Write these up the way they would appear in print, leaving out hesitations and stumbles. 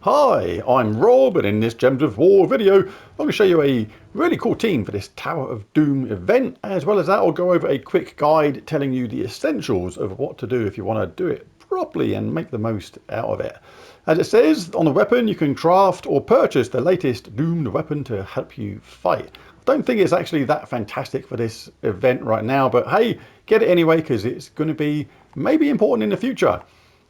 Hi, I'm Rob, and in this Gems of War video, I'm going to show you a really cool team for this Tower of Doom event. As well as that, I'll go over a quick guide telling you the essentials of what to do if you want to do it properly and make the most out of it. As it says on the weapon, you can craft or purchase the latest doomed weapon to help you fight. I don't think it's actually that fantastic for this event right now, but hey, get it anyway because it's going to be maybe important in the future.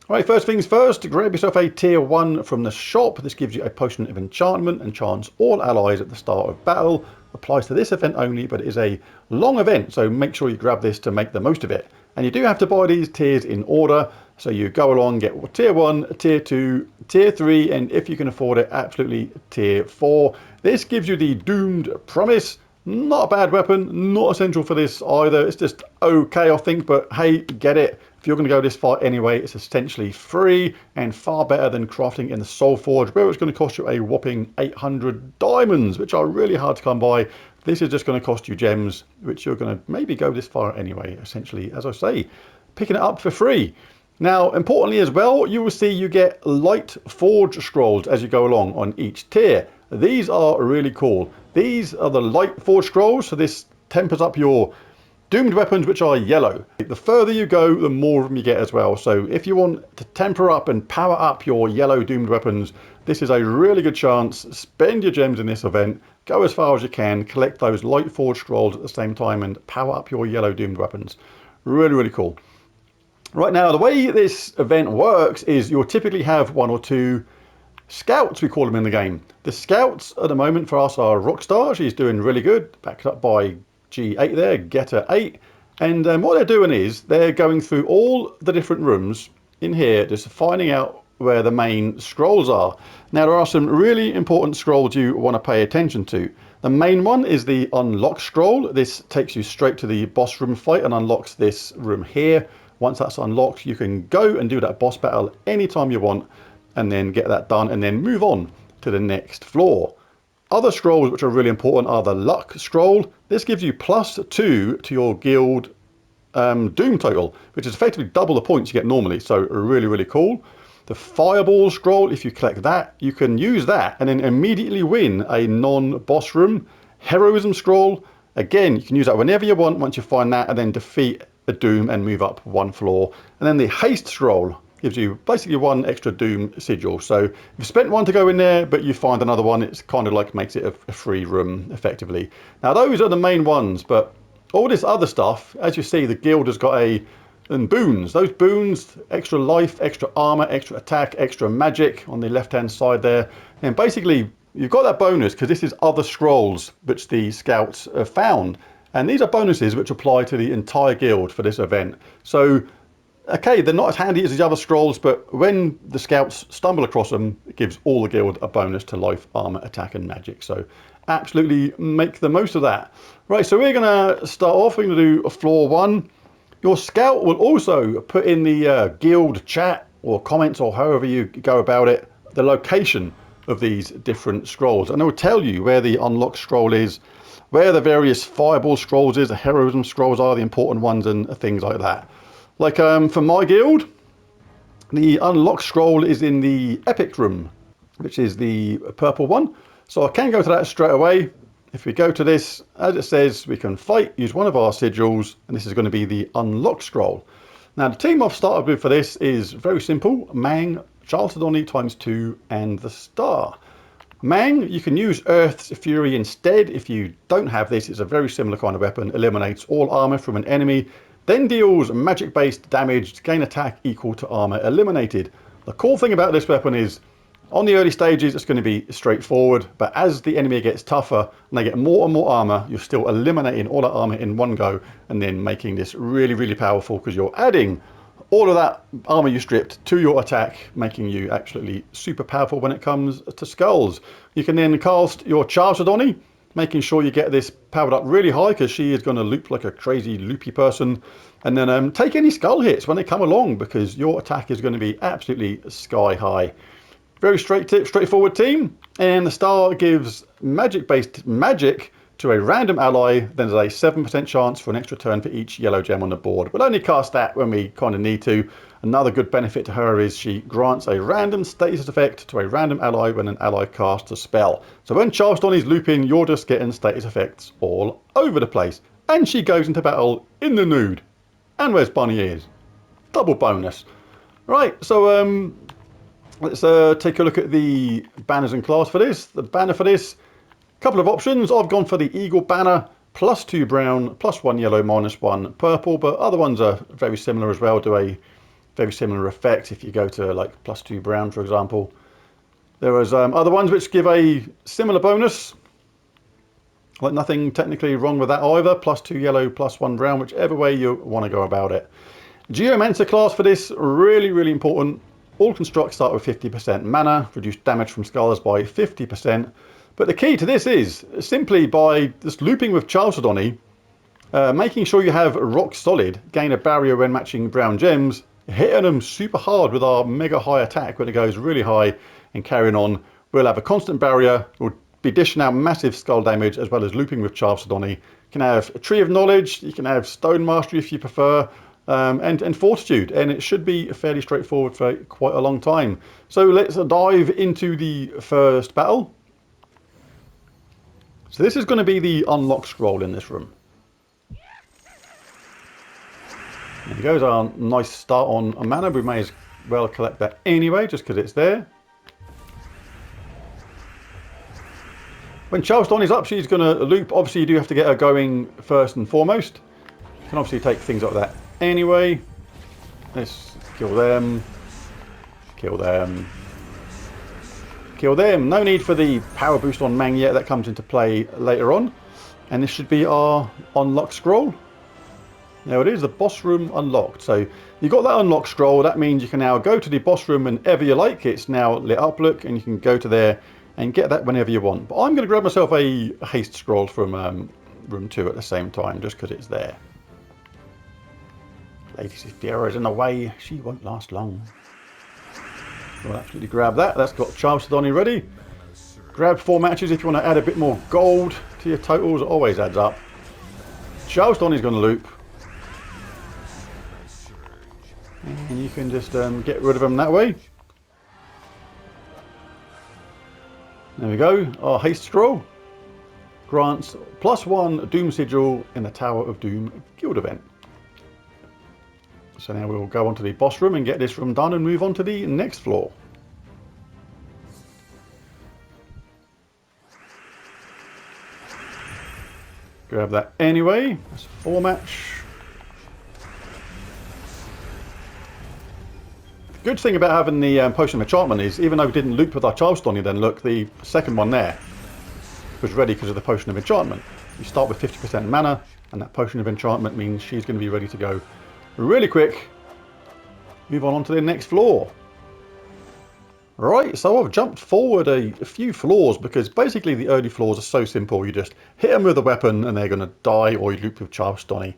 Right, first things first, grab yourself a tier 1 from the shop. This gives you a potion of enchantment, enchants all allies at the start of battle. Applies to this event only, but it is a long event, so make sure you grab this to make the most of it. And you do have to buy these tiers in order, so you go along, get tier 1, tier 2, tier 3, and if you can afford it, absolutely tier 4. This gives you the Doomed Promise. Not a bad weapon, not essential for this either. It's just okay, I think, but hey, get it. If you're going to go this far anyway, it's essentially free and far better than crafting in the Soul Forge, where it's going to cost you a whopping 800 diamonds, which are really hard to come by. This is just going to cost you gems, which you're going to maybe go this far anyway, essentially, as I say, picking it up for free. Now, importantly as well, you will see you get light forge scrolls as you go along on each tier. These are really cool. These are the light forge scrolls, so this tempers up your doomed weapons, which are yellow. The further you go, the more of them you get as well. So if you want to temper up and power up your yellow doomed weapons, this is a really good chance. Spend your gems in this event, go as far as you can, collect those light forge scrolls at the same time and power up your yellow doomed weapons. Really, really cool. Right now, the way this event works is you'll typically have 1 or 2 scouts, we call them in the game. The scouts at the moment for us are Rockstar. She's doing really good, backed up by G8 there, Getter 8. And what they're doing is they're going through all the different rooms in here, just finding out where the main scrolls are. Now, there are some really important scrolls you want to pay attention to. The main one is the unlock scroll. This takes you straight to the boss room fight and unlocks this room here. Once that's unlocked, you can go and do that boss battle anytime you want and then get that done and then move on to the next floor. Other scrolls which are really important are the luck scroll. This gives you +2 to your guild doom total, which is effectively double the points you get normally, so really, really cool. The fireball scroll, if you collect that, you can use that and then immediately win a non-boss room. Heroism scroll, again, you can use that whenever you want once you find that and then defeat a doom and move up 1 floor. And then the haste scroll gives you basically 1 extra doom sigil. So if you spent 1 to go in there, but you find another one, it's kind of like makes it a free room effectively. Now those are the main ones, but all this other stuff, as you see, the guild has got and boons. Those boons, extra life, extra armor, extra attack, extra magic on the left-hand side there. And basically, you've got that bonus because this is other scrolls which the scouts have found. And these are bonuses which apply to the entire guild for this event. So, okay, they're not as handy as the other scrolls, but when the scouts stumble across them, it gives all the guild a bonus to life, armor, attack, and magic. So absolutely make the most of that. Right, so we're going to start off. We're going to do floor 1. Your scout will also put in the guild chat or comments or however you go about it, the location of these different scrolls. And it will tell you where the unlock scroll is, where the various fireball scrolls is, the heroism scrolls are the important ones and things like that. Like for my guild, the unlock scroll is in the epic room, which is the purple one. So I can go to that straight away. If we go to this, as it says, we can fight, use one of our sigils, and this is going to be the unlock scroll. Now the team I've started with for this is very simple: Mang, Chalcedony ×2, and the Star. Mang, you can use Earth's Fury instead. If you don't have this, it's a very similar kind of weapon. Eliminates all armor from an enemy, then deals magic-based damage to gain attack equal to armor eliminated. The cool thing about this weapon is, on the early stages, it's going to be straightforward, but as the enemy gets tougher and they get more and more armor, you're still eliminating all that armor in one go and then making this really, really powerful because you're adding all of that armor you stripped to your attack, making you absolutely super powerful when it comes to skulls. You can then cast your Chalcedony, making sure you get this powered up really high because she is going to loop like a crazy loopy person. And then take any skull hits when they come along because your attack is going to be absolutely sky high. Very straightforward team. And the Star gives magic-based magic to a random ally, then there's a 7% chance for an extra turn for each yellow gem on the board. We'll only cast that when we kind of need to. Another good benefit to her is she grants a random status effect to a random ally when an ally casts a spell. So when Charleston is looping, you're just getting status effects all over the place. And she goes into battle in the nude. And wears bunny ears. Double bonus. Right, so let's take a look at the banners and class for this. The banner for this, couple of options. I've gone for the Eagle banner, +2 brown, +1 yellow, -1 purple, but other ones are very similar as well, do a very similar effect if you go to like +2 brown, for example. There was other ones which give a similar bonus. Like nothing technically wrong with that either. +2 yellow, +1 brown, whichever way you want to go about it. Geomancer class for this, really, really important. All constructs start with 50% mana, reduce damage from skulls by 50%. But the key to this is simply by just looping with Chalcedony, making sure you have rock solid, gain a barrier when matching brown gems, hitting them super hard with our mega high attack when it goes really high, and carrying on. We'll have a constant barrier, we'll be dishing out massive skull damage as well as looping with Chalcedony. You can have a Tree of Knowledge, you can have Stone Mastery if you prefer, and Fortitude, and it should be fairly straightforward for quite a long time. So let's dive into the first battle. So this is going to be the unlock scroll in this room. There goes our nice start on a mana. We may as well collect that anyway, just because it's there. When Charleston is up, she's going to loop. Obviously, you do have to get her going first and foremost. You can obviously take things like that anyway. Let's kill them. Kill them. Kill them. No need for the power boost on Mang yet. That comes into play later on. And this should be our unlock scroll. There it is, the boss room unlocked. So you've got that unlock scroll. That means you can now go to the boss room whenever you like. It's now lit up, look, and you can go to there and get that whenever you want. But I'm going to grab myself a haste scroll from room 2 at the same time, just because it's there. Ladies, if the arrow's in the way, she won't last long. We'll absolutely grab that. That's got Chalcedony ready. Grab 4 matches if you want to add a bit more gold to your totals. It always adds up. Chalcedony's going to loop. And you can just get rid of them that way. There we go. Our haste scroll grants +1 Doom Sigil in the Tower of Doom guild event. So now we'll go on to the boss room and get this room done and move on to the next floor. Grab that anyway. That's a 4 match. Good thing about having the potion of enchantment is, even though we didn't loop with our Charleston, then look, the second one there was ready because of the potion of enchantment. You start with 50% mana, and that potion of enchantment means she's going to be ready to go really quick. Move on to the next floor. Right, so I've jumped forward a few floors because basically the early floors are so simple. You just hit them with a weapon and they're going to die, or you loop with Charleston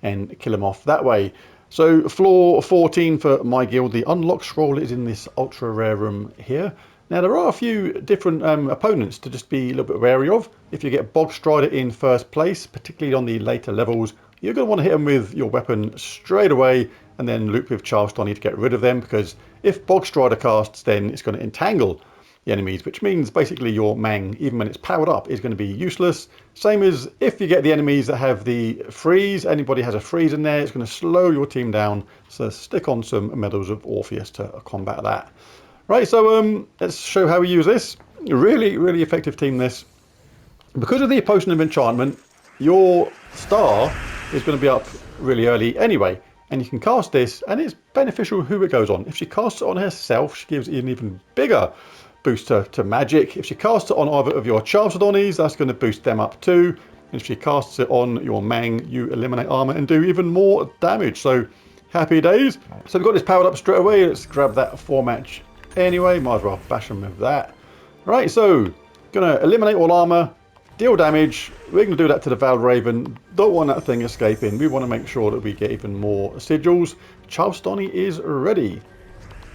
and kill them off that way. So floor 14 for my guild, the unlock scroll is in this ultra rare room here. Now there are a few different opponents to just be a little bit wary of. If you get Bog Strider in first place, particularly on the later levels, you're going to want to hit them with your weapon straight away and then loop with Charleston to get rid of them, because if Bog Strider casts, then it's going to entangle the enemies, which means basically your Mang, even when it's powered up, is going to be useless. Same as if you get the enemies that have the freeze, anybody has a freeze in there, it's going to slow your team down. So stick on some Medals of Orpheus to combat that. Right, so let's show how we use this. Really, really effective team this. Because of the Potion of Enchantment, your star is going to be up really early anyway. And you can cast this, and it's beneficial who it goes on. If she casts it on herself, she gives an even bigger boost to magic. If she casts it on either of your Chalcedonies, that's going to boost them up too. And if she casts it on your Mang, you eliminate armor and do even more damage. So happy days. So we've got this powered up straight away. Let's grab that 4 match anyway. Might as well bash them with that. Right, so gonna eliminate all armor, deal damage. We're going to do that to the Veiled Raven. Don't want that thing escaping. We want to make sure that we get even more sigils. Chalcedony is ready.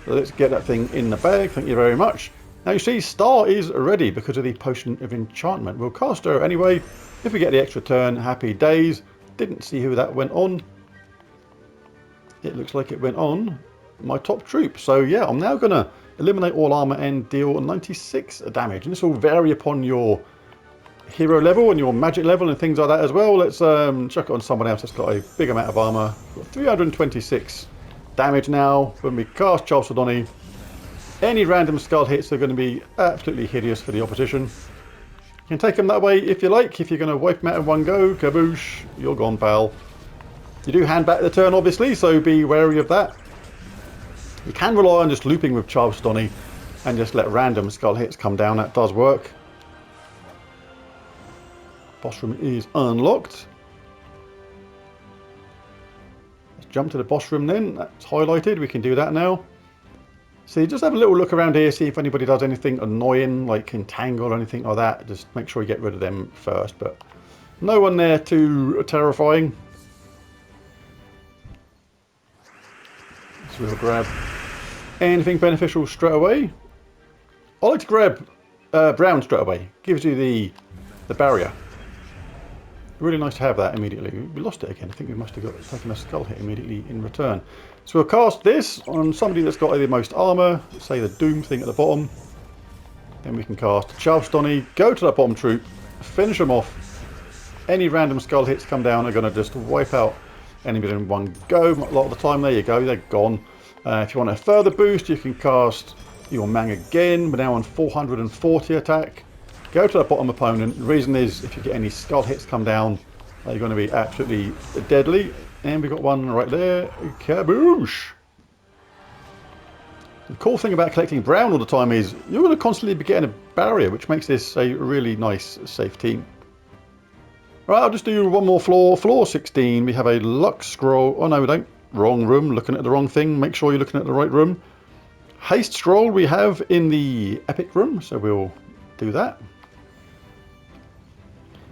So let's get that thing in the bag. Thank you very much. Now you see, Star is ready because of the Potion of Enchantment. We'll cast her anyway. If we get the extra turn, happy days. Didn't see who that went on. It looks like it went on my top troop. So yeah, I'm now going to eliminate all armor and deal 96 damage. And this will vary upon your hero level and your magic level and things like that as well. Let's chuck it on someone else that's got a big amount of armor. Got 326 damage now when we cast Charles Sodoni. Any random skull hits are going to be absolutely hideous for the opposition. You can take them that way if you like. If you're going to wipe them out in one go, kaboosh, you're gone, pal. You do hand back the turn, obviously, so be wary of that. You can rely on just looping with Charles Sodoni and just let random skull hits come down. That does work. Boss room is unlocked. Let's jump to the boss room then. That's highlighted. We can do that now. So you just have a little look around here, see if anybody does anything annoying, like entangle or anything like that. Just make sure you get rid of them first, but no one there too terrifying. So we'll grab anything beneficial straight away. I like to grab brown straight away. Gives you the barrier. Really nice to have that immediately. We lost it again. I think we must have taken a skull hit immediately in return. So we'll cast this on somebody that's got the most armor, say the Doom thing at the bottom. Then we can cast Charles Sodoni, go to that bottom troop, finish them off. Any random skull hits come down are going to just wipe out enemies in one go. A lot of the time, there you go, they're gone. If you want a further boost, you can cast your Mang again. We're now on 440 attack. Go to that bottom opponent. The reason is if you get any skull hits come down, they're going to be absolutely deadly. And we've got one right there. Kaboosh! The cool thing about collecting brown all the time is you're going to constantly be getting a barrier, which makes this a really nice, safe team. Right, I'll just do one more floor. Floor 16, we have a luck scroll. Oh no, we don't. Wrong room, looking at the wrong thing. Make sure you're looking at the right room. Haste scroll we have in the epic room, so we'll do that.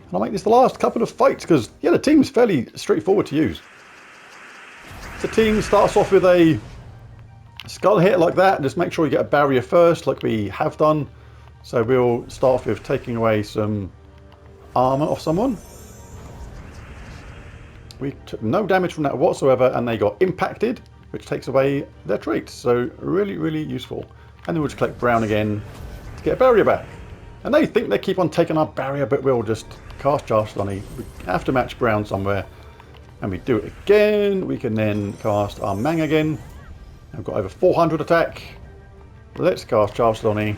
And I'll make this the last couple of fights because, yeah, the team's fairly straightforward to use. The team starts off with a skull hit like that. Just make sure you get a barrier first, like we have done. So we'll start off with taking away some armor off someone. We took no damage from that whatsoever, and they got impacted, which takes away their traits. So really, really useful. And then we'll just collect brown again to get a barrier back. And they think they keep on taking our barrier, but we'll just cast Charles Sodoni. We have to match brown somewhere. And we do it again. We can then cast our Mang again. I've got over 400 attack. Let's cast Charles Sodoni. You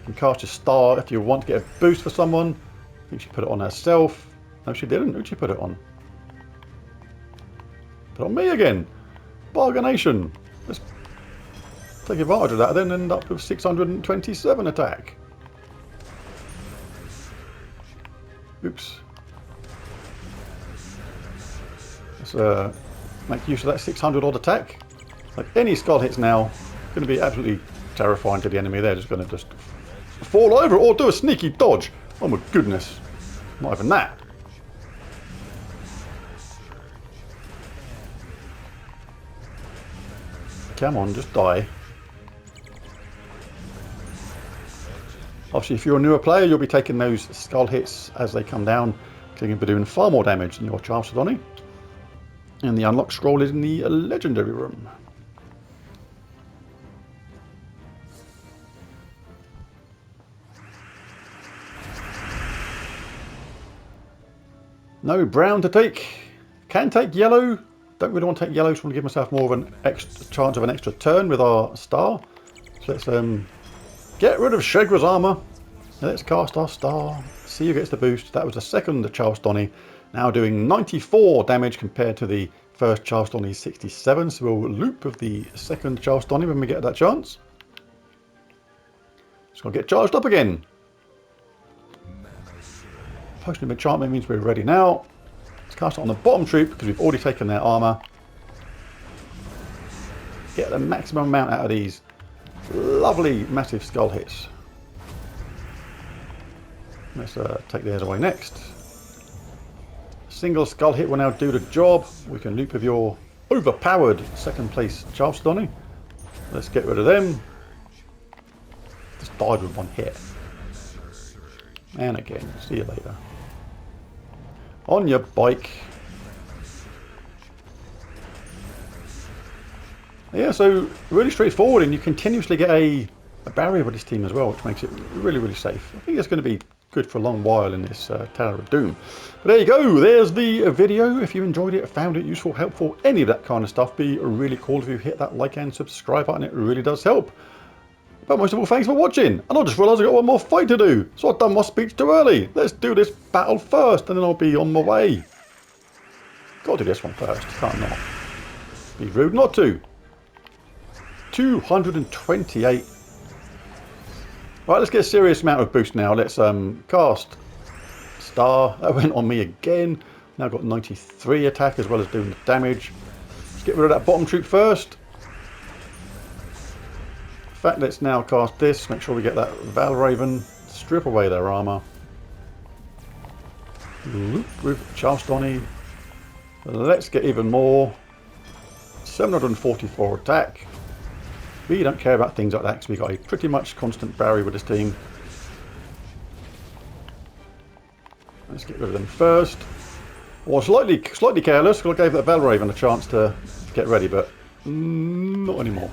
can cast your star if you want to get a boost for someone. I think she put it on herself. No, she didn't. Who'd she put it on? Put it on me again. Bargaination. Let's take advantage of that, then end up with 627 attack. Oops. Let's make use of that 600 odd attack. Like any skull hits now, going to be absolutely terrifying to the enemy. They're just going to just fall over or do a sneaky dodge. Oh my goodness. Not even that. Come on, just die. Obviously, if you're a newer player, you'll be taking those skull hits as they come down, because you'll be doing far more damage than your Charles Sodoni. And the unlock scroll is in the legendary room. No brown to take. Can take yellow. Don't really want to take yellow, so I want to give myself more of an extra chance of an extra turn with our star. So let's get rid of Shegra's armor. Let's cast our star. See who gets the boost. That was the second Charles Sodoni. Now doing 94 damage compared to the first Charles Sodoni 67. So we'll loop with the second Charles Sodoni when we get that chance. Just going to get charged up again. Potion of enchantment means we're ready now. Let's cast it on the bottom troop because we've already taken their armor. Get the maximum amount out of these lovely massive skull hits. Let's take theirs away next. Single skull hit will now do the job. We can loop with your overpowered second place Charles Sodoni. Let's get rid of them. Just died with one hit. And again. See you later. On your bike. Yeah, so really straightforward, and you continuously get a barrier with this team as well, which makes it really, really safe. I think it's going to be good for a long while in this Tower of Doom. But there you go, there's the video. If you enjoyed it, found it useful, helpful, any of that kind of stuff, be really cool if you hit that like and subscribe button. It really does help. But most of all, thanks for watching. And I just realised I've got one more fight to do, so I've done my speech too early. Let's do this battle first, and then I'll be on my way. Got to do this one first, can't not. Be rude not to. 228. Right, let's get a serious amount of boost now. Let's cast Star. That went on me again. Now got 93 attack as well as doing the damage. Let's get rid of that bottom troop first. In fact, let's now cast this. Make sure we get that Valraven. Strip away their armor. Loop with Charlestoni. Let's get even more. 744 attack. We don't care about things like that because we've got a pretty much constant barrier with this team. Let's get rid of them first. Well, slightly careless because I gave that Valraven a chance to get ready, but not anymore.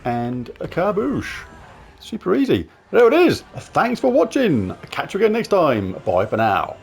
And a Carbouche. Super easy. There it is. Thanks for watching. Catch you again next time. Bye for now.